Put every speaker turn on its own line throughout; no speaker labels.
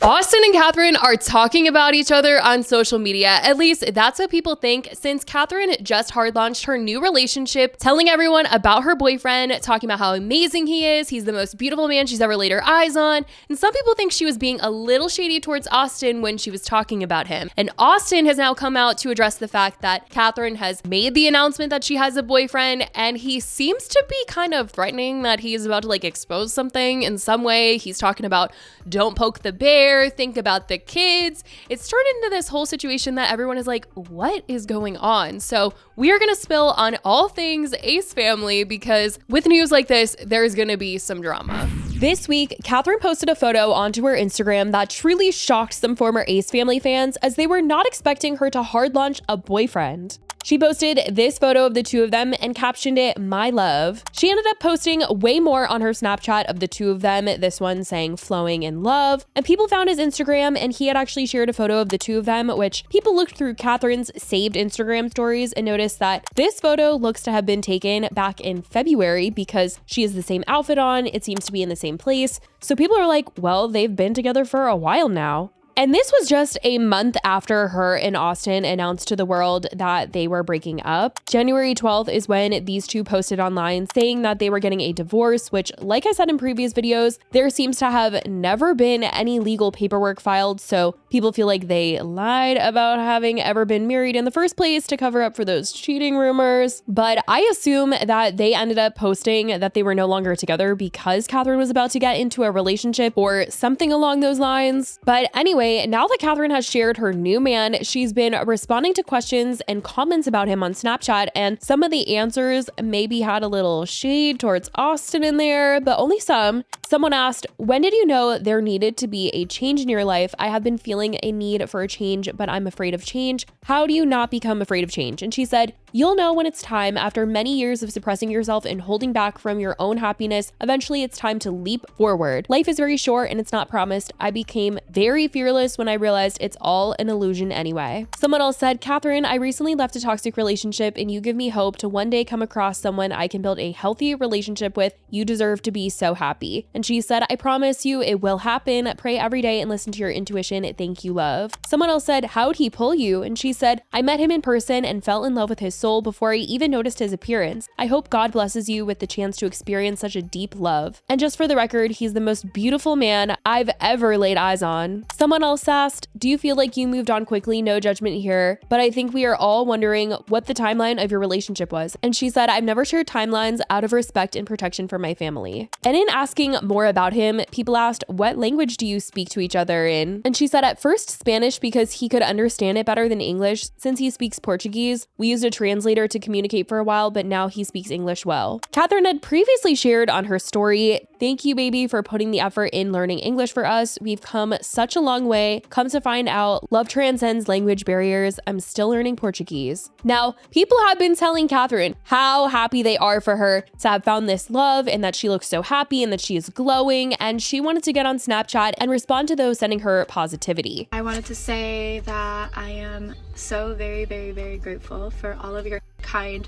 Austin and Catherine are talking about each other on social media. At least that's what people think, since Catherine just hard launched her new relationship, telling everyone about her boyfriend, talking about how amazing he is. He's the most beautiful man she's ever laid her eyes on. And some people think she was being a little shady towards Austin when she was talking about him. And Austin has now come out to address the fact that Catherine has made the announcement that she has a boyfriend, and he seems to be kind of threatening that he's about to expose something in some way. He's talking about don't poke the bear, think about the kids. It's turned into this whole situation that everyone is like, what is going on? So we are going to spill on all things Ace family, because with news like this, there's going to be some drama. This week, Catherine posted a photo onto her Instagram that truly shocked some former Ace family fans, as they were not expecting her to hard launch a boyfriend. She posted this photo of the two of them and captioned it, "My love." She ended up posting way more on her Snapchat of the two of them, this one saying flowing in love, and people found his Instagram and he had actually shared a photo of the two of them, which people looked through Catherine's saved Instagram stories and noticed that this photo looks to have been taken back in February, because she has the same outfit on, it seems to be in the same place. So people are like, well, they've been together for a while now. And this was just a month after her and Austin announced to the world that they were breaking up. January 12th is when these two posted online saying that they were getting a divorce, which, like I said in previous videos, there seems to have never been any legal paperwork filed. So people feel like they lied about having ever been married in the first place to cover up for those cheating rumors. But I assume that they ended up posting that they were no longer together because Catherine was about to get into a relationship or something along those lines. But anyway, now that Catherine has shared her new man, she's been responding to questions and comments about him on Snapchat, and some of the answers maybe had a little shade towards Austin in there, but only some. Someone asked, "When did you know there needed to be a change in your life? I have been feeling a need for a change, but I'm afraid of change. How do you not become afraid of change?" And she said, "You'll know when it's time. After many years of suppressing yourself and holding back from your own happiness, eventually it's time to leap forward. Life is very short and it's not promised. I became very fearless when I realized it's all an illusion anyway." Someone else said, "Catherine, I recently left a toxic relationship and you give me hope to one day come across someone I can build a healthy relationship with. You deserve to be so happy." And she said, "I promise you it will happen. Pray every day and listen to your intuition. Thank you, love." Someone else said, "How'd he pull you?" And she said, "I met him in person and fell in love with his soul before I even noticed his appearance. I hope God blesses you with the chance to experience such a deep love. And just for the record, he's the most beautiful man I've ever laid eyes on." Someone else asked, "Do you feel like you moved on quickly? No judgment here, but I think we are all wondering what the timeline of your relationship was." And she said, "I've never shared timelines out of respect and protection for my family." And in asking more about him, people asked, "What language do you speak to each other in?" And she said, "At first Spanish, because he could understand it better than English. Since he speaks Portuguese, we used a translator to communicate for a while, but now he speaks English well." Catherine had previously shared on her story, "Thank you, baby, for putting the effort in learning English for us. We've come such a long way. Come to find out, love transcends language barriers. I'm still learning Portuguese." Now, people have been telling Catherine how happy they are for her to have found this love and that she looks so happy and that she is glowing, and she wanted to get on Snapchat and respond to those sending her positivity.
"I wanted to say that I am so very, very, very grateful for all of your kind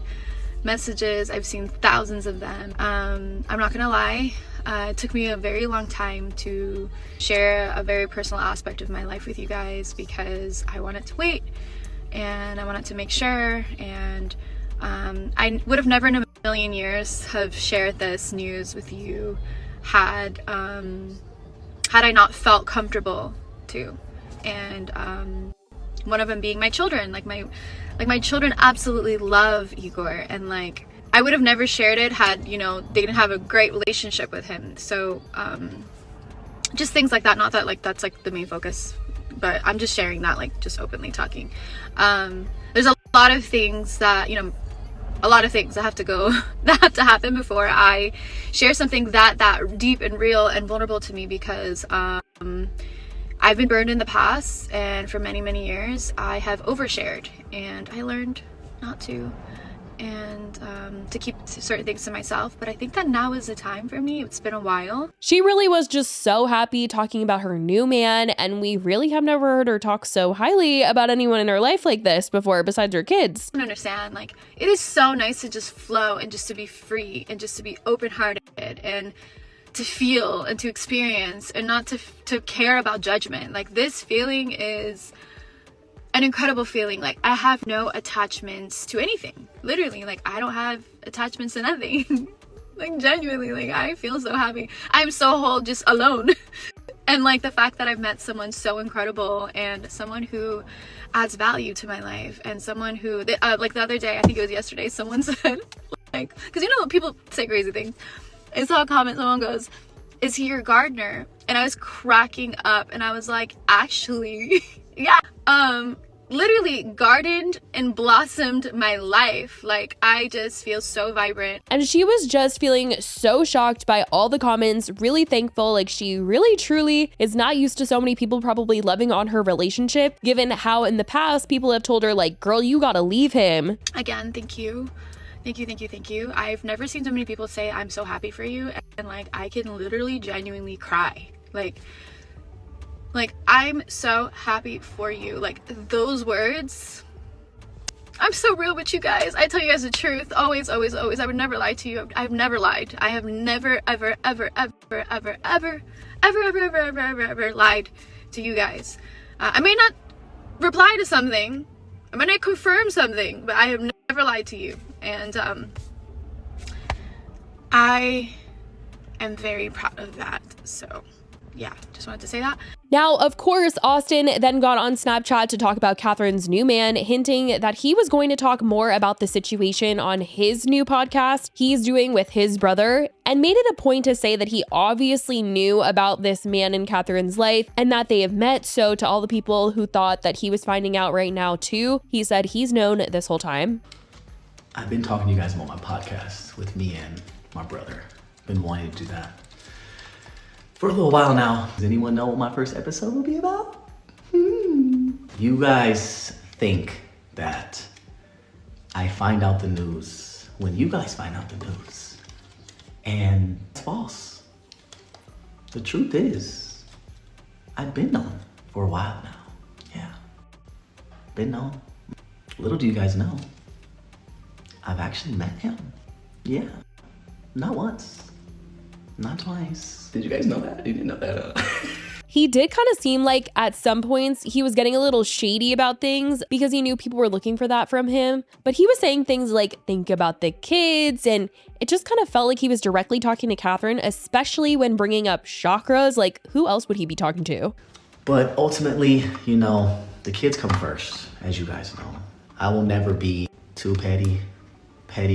messages. I've seen thousands of them. I'm not gonna lie, it took me a very long time to share a very personal aspect of my life with you guys, because I wanted to wait and I wanted to make sure, and I would have never in a million years have shared this news with you had I not felt comfortable to. And one of them being my children. My children absolutely love Igor, and I would have never shared it had, they didn't have a great relationship with him. So just things like that. Not that that's the main focus, but I'm just sharing that, just openly talking. There's a lot of things that, a lot of things that have to happen before I share something that deep and real and vulnerable to me, because I've been burned in the past, and for many, many years I have overshared, and I learned not to, and to keep certain things to myself. But I think that now is the time for me. It's been a while.
She really was just so happy talking about her new man, and we really have never heard her talk so highly about anyone in her life like this before, besides her kids.
I don't understand, it is so nice to just flow and just to be free and just to be open-hearted and to feel and to experience, and not to care about judgment. Like, this feeling is an incredible feeling. Like, I have no attachments to anything, literally. Like, I don't have attachments to nothing. Like, genuinely, like, I feel so happy. I'm so whole just alone. And like, the fact that I've met someone so incredible, and someone who adds value to my life, and someone who like, the other day, I think it was yesterday, someone said, like, because you know people say crazy things. I saw a comment, someone goes, "Is he your gardener?" And I was cracking up, and I was like, actually yeah, literally gardened and blossomed my life. Like, I just feel so vibrant.
And she was just feeling so shocked by all the comments, really thankful. Like, she really truly is not used to so many people probably loving on her relationship, given how in the past people have told her, like, girl, you gotta leave him.
Again, thank you. Thank you, thank you, thank you. I've never seen so many people say, "I'm so happy for you." And like, I can literally genuinely cry. Like, I'm so happy for you. Like, those words, I'm so real with you guys. I tell you guys the truth. Always, always, always. I would never lie to you. I've never lied. I have never, ever, ever, ever, ever, ever, ever, ever, ever, ever, ever, ever lied to you guys. I may not reply to something. I may not confirm something, but I have never lied to you. And I am very proud of that. So yeah, just wanted to say that.
Now, of course, Austin then got on Snapchat to talk about Catherine's new man, hinting that he was going to talk more about the situation on his new podcast he's doing with his brother, and made it a point to say that he obviously knew about this man in Catherine's life and that they have met. So to all the people who thought that he was finding out right now too, he said he's known this whole time.
I've been talking to you guys about my podcast with me and my brother. Been wanting to do that for a little while now. Does anyone know what my first episode will be about? You guys think that I find out the news when you guys find out the news. And it's false. The truth is, I've been known for a while now. Yeah, been known. Little do you guys know, I've actually met him. Yeah, not once, not twice. Did you guys know that? You didn't know that,
He did kind of seem like at some points he was getting a little shady about things because he knew people were looking for that from him. But he was saying things like, think about the kids. And it just kind of felt like he was directly talking to Catherine, especially when bringing up chakras. Like, who else would he be talking to?
But ultimately, you know, the kids come first, as you guys know. I will never be too petty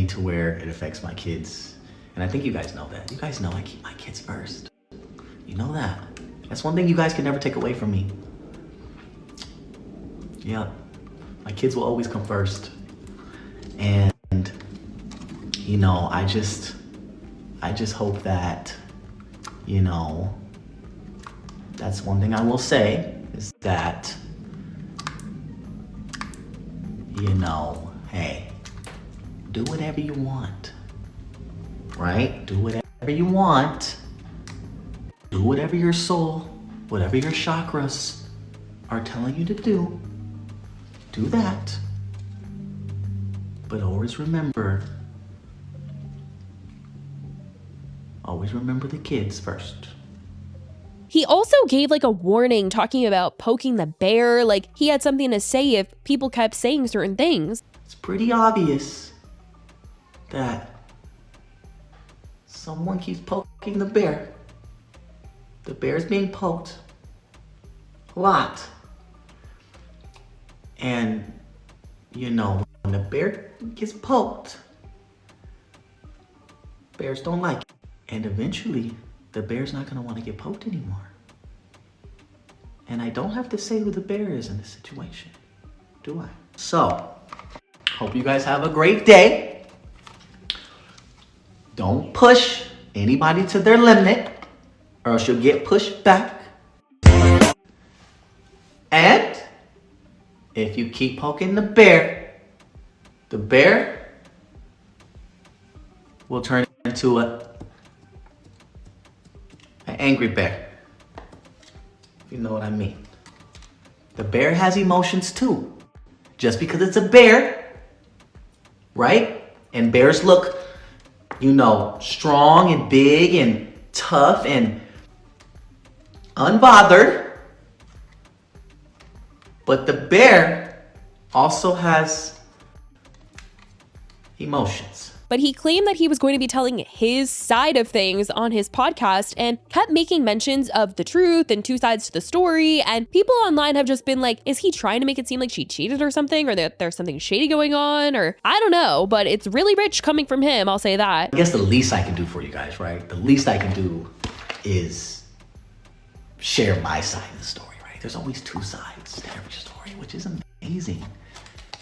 to where it affects my kids. And I think you guys know that. You guys know I keep my kids first. You know that. That's one thing you guys can never take away from me. Yep. My kids will always come first. And, you know, I just hope that, you know, that's one thing I will say is that, you know, hey, do whatever you want, right? Do whatever you want. Do whatever your soul, whatever your chakras are telling you to do. Do that. But always remember the kids first.
He also gave like a warning talking about poking the bear. Like, he had something to say if people kept saying certain things.
It's pretty obvious that someone keeps poking the bear. The bear's being poked a lot. And, you know, when the bear gets poked, bears don't like it. And eventually, the bear's not gonna wanna get poked anymore. And I don't have to say who the bear is in this situation, do I? So, hope you guys have a great day. Don't push anybody to their limit, or else you'll get pushed back. And if you keep poking the bear will turn into an angry bear. If you know what I mean. The bear has emotions too. Just because it's a bear, right? And bears look, you know, strong and big and tough and unbothered. But the bear also has emotions.
But he claimed that he was going to be telling his side of things on his podcast and kept making mentions of the truth and two sides to the story. And people online have just been like, is he trying to make it seem like she cheated or something? Or that there's something shady going on? Or I don't know, but it's really rich coming from him, I'll say that.
I guess the least I can do for you guys, right? The least I can do is share my side of the story, right? There's always two sides to every story, which is amazing.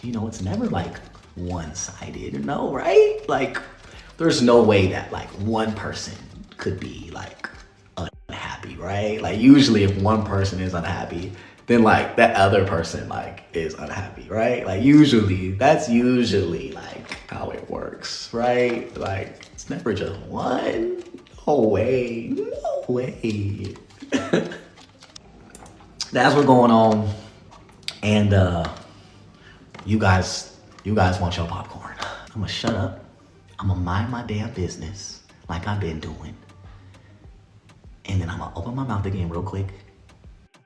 You know, it's never like one-sided, no, right? Like, there's no way that like one person could be like unhappy, right? Like, usually if one person is unhappy, then like that other person like is unhappy, right? Like, that's usually like how it works, right? Like, it's never just one. No way. That's what's going on. And you guys want your popcorn. I'm gonna shut up. I'm gonna mind my damn business like I've been doing. And then I'm gonna open my mouth again real quick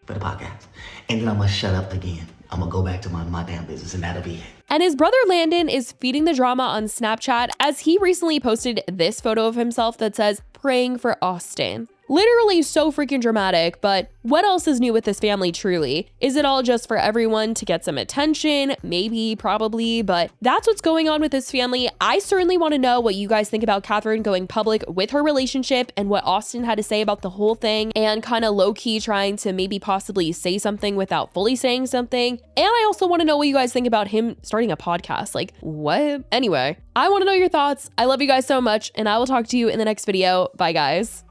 for the podcast. And then I'm gonna shut up again. I'm gonna go back to my damn business, and that'll be it.
And his brother Landon is feeding the drama on Snapchat as he recently posted this photo of himself that says, "Praying for Austin." Literally so freaking dramatic, but what else is new with this family truly? Is it all just for everyone to get some attention? Maybe, probably, but that's what's going on with this family. I certainly want to know what you guys think about Catherine going public with her relationship and what Austin had to say about the whole thing and kind of low-key trying to maybe possibly say something without fully saying something. And I also want to know what you guys think about him starting a podcast. Like, what? Anyway, I want to know your thoughts. I love you guys so much, and I will talk to you in the next video. Bye, guys.